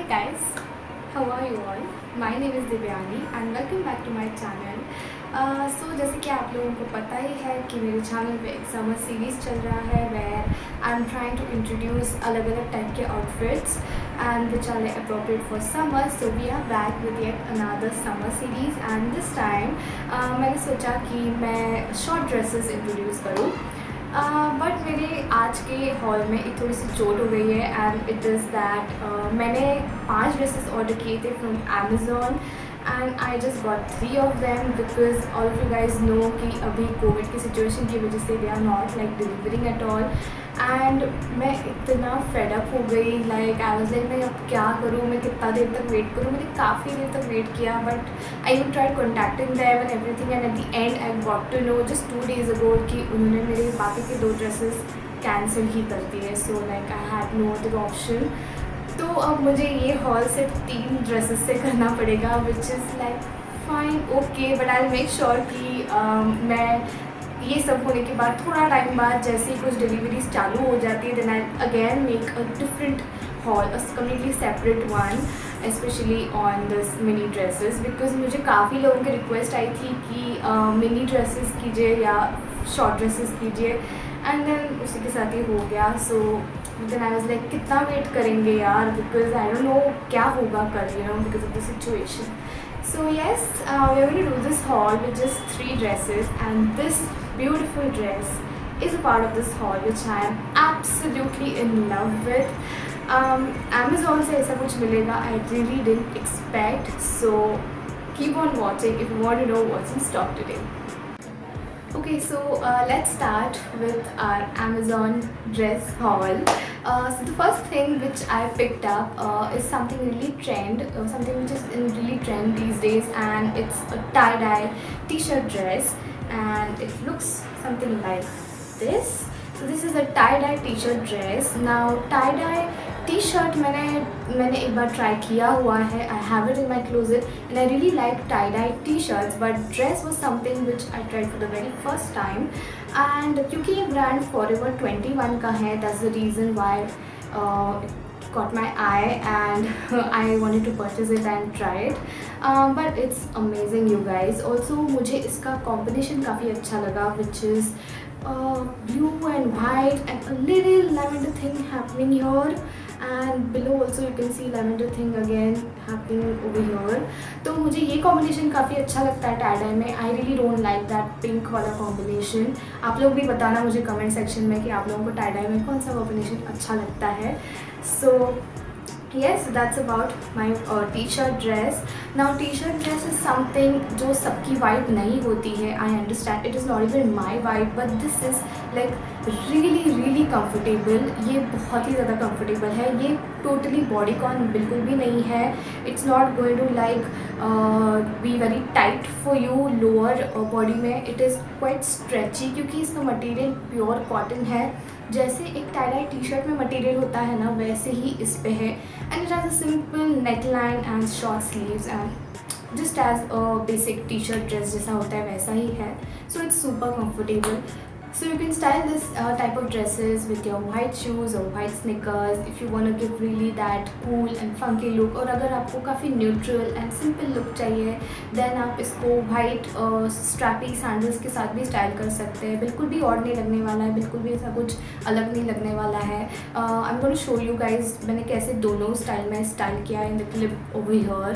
guys, how are you all? My name is Divyani and welcome back to my channel. So जैसे कि आप लोगों को पता ही है कि मेरे चैनल पे एक समर सीरीज़ चल रहा है where I'm trying to introduce अलग अलग टाइप के outfits and which are appropriate for summer. So we are back with yet another summer series and this time मैंने सोचा कि मैं short dresses introduce करूँ. बट मेरे आज के हॉल में एक थोड़ी सी चोट हो गई है एंड इट इज़ दैट मैंने 5 ड्रेसेस ऑर्डर किए थे from Amazon and I just got 3 of them because all of you guys know कि अभी कोविड की सिचुएशन की वजह से they are not like delivering at all and मैं इतना फेडअप हो गई लाइक आई वाज लाइक मैं अब क्या करूँ, मैं कितना देर तक वेट करूँ. मैंने काफ़ी देर तक वेट किया but I would try contacting them and everything and at the end I got to know just 2 days ago कि उन्होंने मेरे बाकी के 2 ड्रेसेस कैंसिल ही कर दिए. So like I had no other option. तो अब मुझे ये हॉल सिर्फ 3 ड्रेसेस से करना पड़ेगा which is like fine okay but I make sure कि मैं ये सब होने के बाद थोड़ा टाइम बाद जैसे ही कुछ डिलीवरीज चालू हो जाती है then I again make a different haul a completely separate one specially on this mini dresses because मुझे काफ़ी लोगों की रिक्वेस्ट आई थी कि मिनी ड्रेसेस कीजिए या शॉर्ट ड्रेसेस कीजिए एंड देन उसी के साथ ही हो गया. So then I was like कितना वेट करेंगे यार बिकॉज आई डोंट नो क्या होगा कल because of the situation. So yes, we are going to do this haul with just 3 dresses and this beautiful dress is a part of this haul which I am absolutely in love with. Amazon से ऐसा कुछ मिलेगा I really didn't expect, so keep on watching if you want to know what's in stock today. Okay, so let's start with our Amazon dress haul. So the first thing which I picked up is something really something which is in really trend these days, and it's a tie-dye t-shirt dress, and it looks something like this. So this is a tie-dye t-shirt dress. Now tie-dye t-shirt मैंने एक बार try किया हुआ है. I have it in my closet and I really like tie-dye t-shirts, but dress was something which I tried for the very first time. And क्योंकि ये brand Forever 21 का है, that's the reason why it caught my eye and I wanted to purchase it and try it. But it's amazing you guys. Also मुझे इसका combination काफ़ी अच्छा लगा which is blue and white and a little lavender thing happening here, and below also you can see lavender thing again happening over here. तो मुझे ये combination काफ़ी अच्छा लगता है tie-dye में. I really don't like that pink वाला combination. आप लोग भी बताना मुझे comment section में कि आप लोगों को tie-dye में कौन सा combination अच्छा लगता है. So yes, that's about my t-shirt dress. Now t-shirt dress is something जो सबकी vibe नहीं होती है. I understand it is not even my vibe, but this is like really comfortable. ये बहुत ही ज़्यादा comfortable है. ये totally bodycon बिल्कुल भी नहीं है. It's not going to like be very tight for you lower body में. It is quite stretchy क्योंकि इसका material pure cotton है. जैसे एक tie-dye t-shirt में मटेरियल होता है ना वैसे ही इस पे है. And it has a simple neck line and short sleeves and just as a basic T-shirt dress जैसा होता है वैसा ही है. So it's super comfortable. So you can style this type of dresses with your white shoes or white sneakers if you want to give really that cool and funky look. और अगर आपको काफ़ी neutral and simple look चाहिए then आप इसको white strappy sandals के साथ भी स्टाइल कर सकते हैं. बिल्कुल भी odd नहीं लगने वाला है, बिल्कुल भी ऐसा कुछ अलग नहीं लगने वाला है. I'm going to show you guys मैंने कैसे दोनों स्टाइल में स्टाइल किया in the clip over here.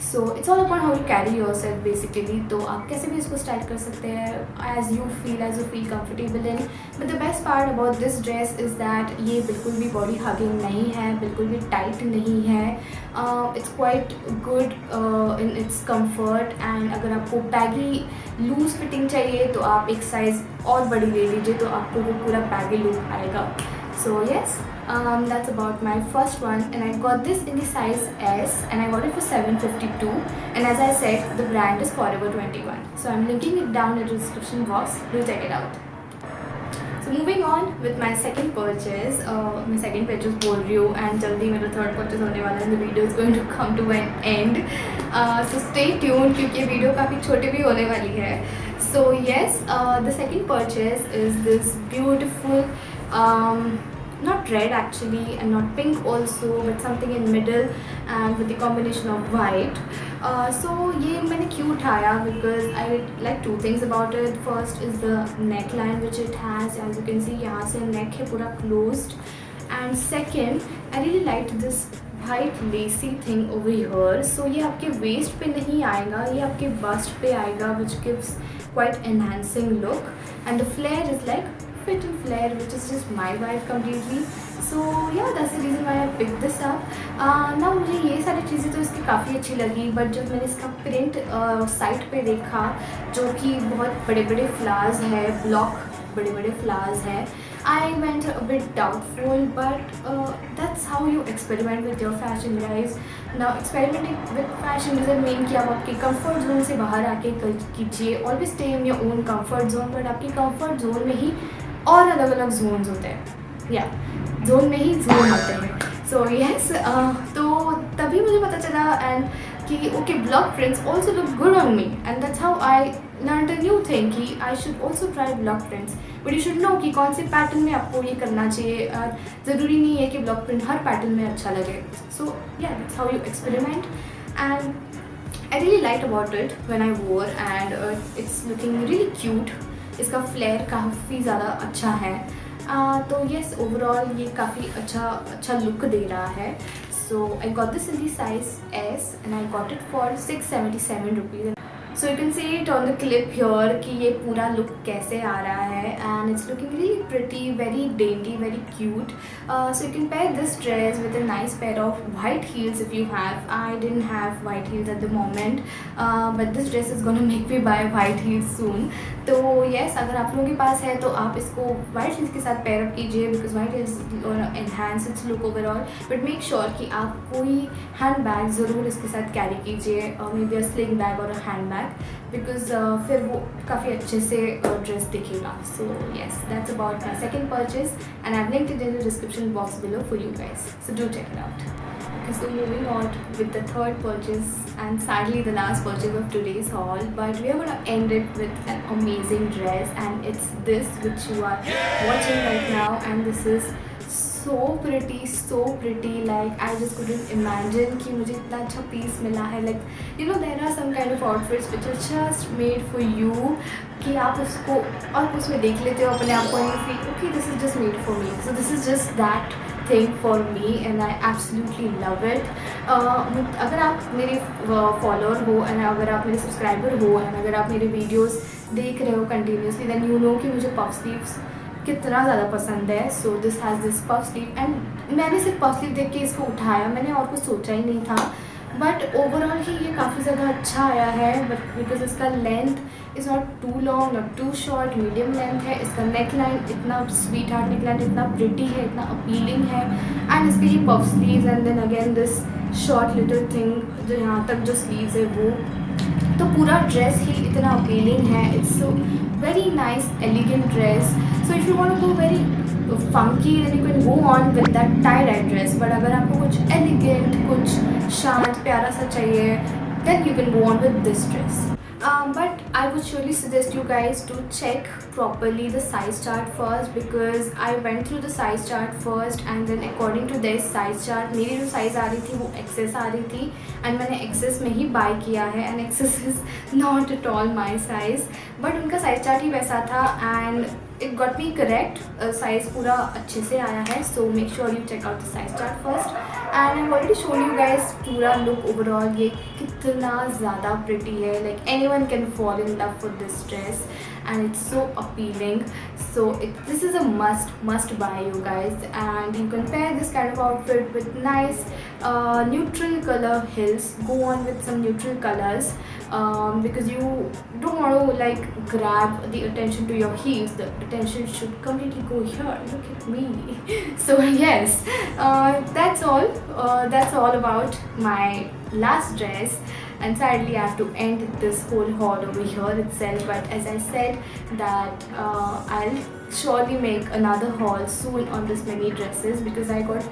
So it's all about how you carry yourself basically. तो आप कैसे भी इसको स्टाइल कर सकते हैं as you feel comfortable in. But the best part about this dress is that ये बिल्कुल भी body hugging नहीं है, बिल्कुल भी tight नहीं है. It's quite good in its comfort, and अगर आपको baggy loose fitting चाहिए तो आप एक size और बड़ी ले लीजिए तो आपको वो पूरा baggy look आएगा. So yes, that's about my first one, and I got this in the size S and I got it for 752, and as I said the brand is Forever 21. So I'm linking it down in the description box. Do check it out. So moving on with my second purchase. मैं second purchase बोल रही हूँ and जल्दी मेरा third purchase होने वाला है and the video is going to come to an end. So stay tuned क्योंकि वीडियो काफ़ी छोटी भी होने वाली है. So yes, the second purchase is this beautiful not red actually and not pink also, but something in middle and with the combination of white. So ये मैंने क्यों उठाया because I like two things about it. First is the neckline which it has, as you can see यहाँ से neck है पूरा closed, and second I really liked this white lacy thing over here. So ये आपके waist पे नहीं आएगा, ये आपके bust पे आएगा, which gives quite enhancing look, and the flare is like fit and flare, which is just my vibe completely. So yeah, that's the reason why I picked this up. ना मुझे ये सारी चीज़ें तो इसकी काफ़ी अच्छी लगी, बट जब मैंने इसका प्रिंट साइट पे देखा जो कि बहुत बड़े बड़े फ्लावर्स है, ब्लॉक बड़े बड़े फ्लावर्स है, I went a bit doubtful, but that's how you experiment with your fashion, guys. Now experimenting with fashion doesn't mean कि आप आपके comfort zone से बाहर आके कीजिए. Always stay in your own comfort zone, but आपके comfort zone में ही और अलग अलग zones होते हैं, या जोन में ही जोन होते हैं. सो यस, तो तभी मुझे पता चला एंड कि okay, block prints also look good on me, and that's how I learn a new thing कि I should also try block prints. But you should know कि कौन से पैटर्न में आपको ये करना चाहिए. ज़रूरी नहीं है कि ब्लॉक प्रिंट हर पैटर्न में अच्छा लगे. सो या, that's how you experiment, and I really liked about it when I wore, and it's looking really cute. इसका फ्लेयर काफ़ी ज़्यादा अच्छा है. तो येस, ओवरऑल ये काफ़ी अच्छा लुक दे रहा है. So I got this in the size S and I got it for 677 rupees. So you can see it on the clip here कि ये पूरा लुक कैसे आ रहा है, and it's looking really pretty, very dainty, very cute. So you can pair this dress with a nice pair of white heels if you have. I didn't have white heels at the moment, but this dress is gonna make me buy white heels soon. तो yes, अगर आप लोगों के पास है तो आप इसको white heels के साथ pair up कीजिए, because white heels enhance its look overall. But make sure कि आप कोई हैंड बैग ज़रूर इसके साथ कैरी कीजिए, maybe a sling bag or a hand bag, because फिर वो काफ़ी अच्छे से ड्रेस दिखेगा. So yes, that's about my second purchase, and I have linked it in the description box below for you guys. So do check it out. Okay, so moving on with the third purchase, and sadly the last purchase of today's haul, but we are going to end it with an amazing dress, and it's this which you are watching right now, and this is so pretty. Like I just couldn't imagine कि मुझे इतना अच्छा piece मिला है. Like you know, there are some kind of outfits which are just made for you कि आप उसको और उसमें देख लेते हो अपने आप को and you feel okay, this is just made for me. So this is just that thing for me, and I absolutely love it. अगर आप मेरे फॉलोअर हो, एंड अगर आप मेरे सब्सक्राइबर हो, एंड अगर आप मेरे वीडियोस देख रहे हो कंटिन्यूसली, देन यू नो कि मुझे पफ स्लीव्स कितना ज़्यादा पसंद है. So this has this puff sleeve, and मैंने सिर्फ पफ स्लीव देख के इसको उठाया, मैंने और कुछ सोचा ही नहीं था. बट ओवरऑल ही ये काफ़ी ज़्यादा अच्छा आया है, बट बिकॉज इसका length is not too long not too short, medium length है. इसका नेक लाइन इतना स्वीट हार्ट नेक लाइन, इतना प्रिटी है, इतना अपीलिंग है, एंड इसके ये puff sleeves, and then again this short little thing जो यहाँ तक जो स्लीव्स है वो, तो पूरा ड्रेस ही इतना अपीलिंग है. It's so very nice elegant dress. So if you want to go very funky, then you can go on with that tie dye dress. But अगर आपको कुछ एलिगेंट, कुछ शांत प्यारा सा चाहिए, then you can go on with this dress. But I would surely suggest you guys to check properly the size chart first, because I went through the size chart first, and then according to this size chart मेरी जो size आ रही थी वो XS आ रही थी, and मैंने XS में ही buy किया है, and XS is not at all my size, but उनका size chart ही वैसा था, and it got me correct. Size पूरा अच्छे से आया है. So make sure you check out the size chart first, and I already shown you guys पूरा look overall ये कितना ज़्यादा प्रिटी है. Like anyone can fall in love with this dress, and it's so appealing. So this is a must buy, you guys, and you can pair this kind of outfit with nice neutral color heels. Go on with some neutral colors, because you don't want to like grab the attention to your heels. The attention should completely go here. Look at me. So yes, that's all about my last dress. And sadly I have to end this whole haul over here itself, but as I said that I'll surely make another haul soon on this many dresses, because I got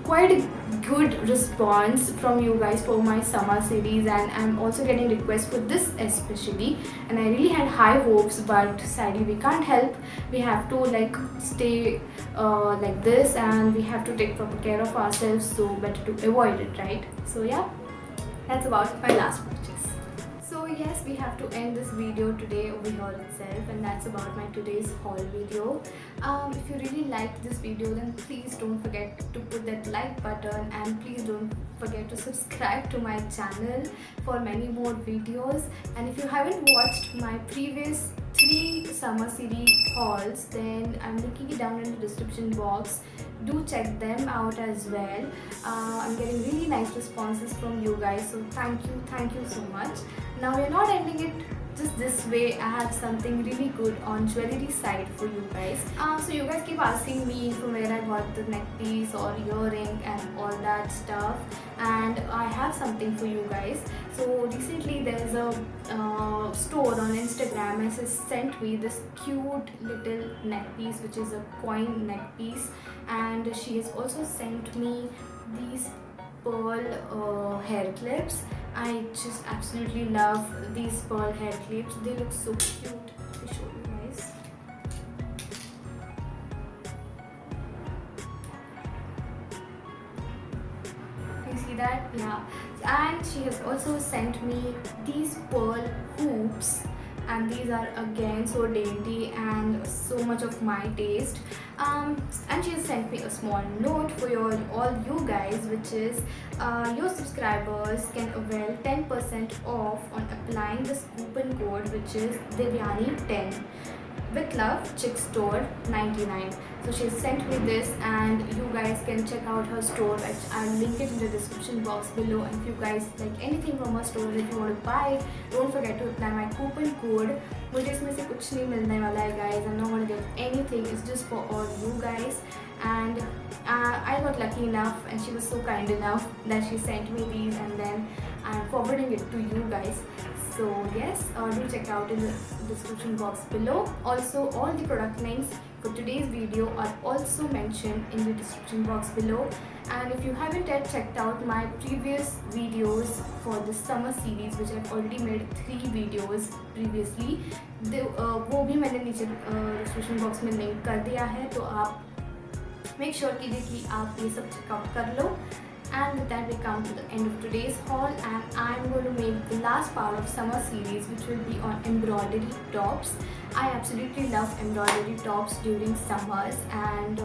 quite a good response from you guys for my summer series, and I'm also getting requests for this especially, and I really had high hopes, but sadly we can't help. We have to like stay like this, and we have to take proper care of ourselves, so better to avoid it, right? So yeah, that's about my last purchase. So yes, we have to end this video today over here itself, and that's about my today's haul video. If you really liked this video, then please don't forget to put that like button, and please don't forget to subscribe to my channel for many more videos. And if you haven't watched my previous 3 summer series hauls, then I'm linking it down in the description box. Do check them out as well. I'm getting really nice responses from you guys, so thank you so much. Now we're not ending it just this way. I have something really good on jewelry side for you guys. So you guys keep asking me from where I got the neck piece or earring and all that stuff, and I have something for you guys. So recently there's a store on Instagram and has sent me this cute little neck piece, which is a coin neck piece, and she has also sent me these pearl hair clips. I just absolutely love these pearl hair clips. They look so cute. Let me show you guys. You see that? Yeah. And she has also sent me these pearl hoops, and these are again so dainty and so much of my taste. And she has sent me a small note for all you guys, which is your subscribers can avail 10% off on applying this coupon code, which is Devyani10. With love, Chick Store 99. So she sent me this, and you guys can check out her store. I'll link it in the description box below. And if you guys like anything from her store, if you want to buy, don't forget to apply my coupon code. मुझे इसमें से कुछ नहीं मिलने वाला है guys. I'm not going to get anything. It's just for all you guys. And I got lucky enough, and she was so kind enough that she sent me these, and then I'm forwarding it to you guys. So yes, do check out in the description box below. Also, all the product names for today's video are also mentioned in the description box below. And if you haven't yet checked out my previous videos for the summer series, which I've already made 3 videos previously, वो भी मैंने नीचे description box में link कर दिया है, तो आप make sure कीजिए कि आप ये सब check out कर लो. And with that, we come to the end of today's haul, and I'm going to make the last part of summer series, which will be on embroidery tops. I absolutely love embroidery tops during summers, and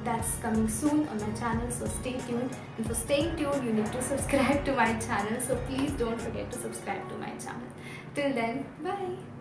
that's coming soon on my channel, so stay tuned. And for staying tuned, you need to subscribe to my channel, so please don't forget to subscribe to my channel. Till then, bye.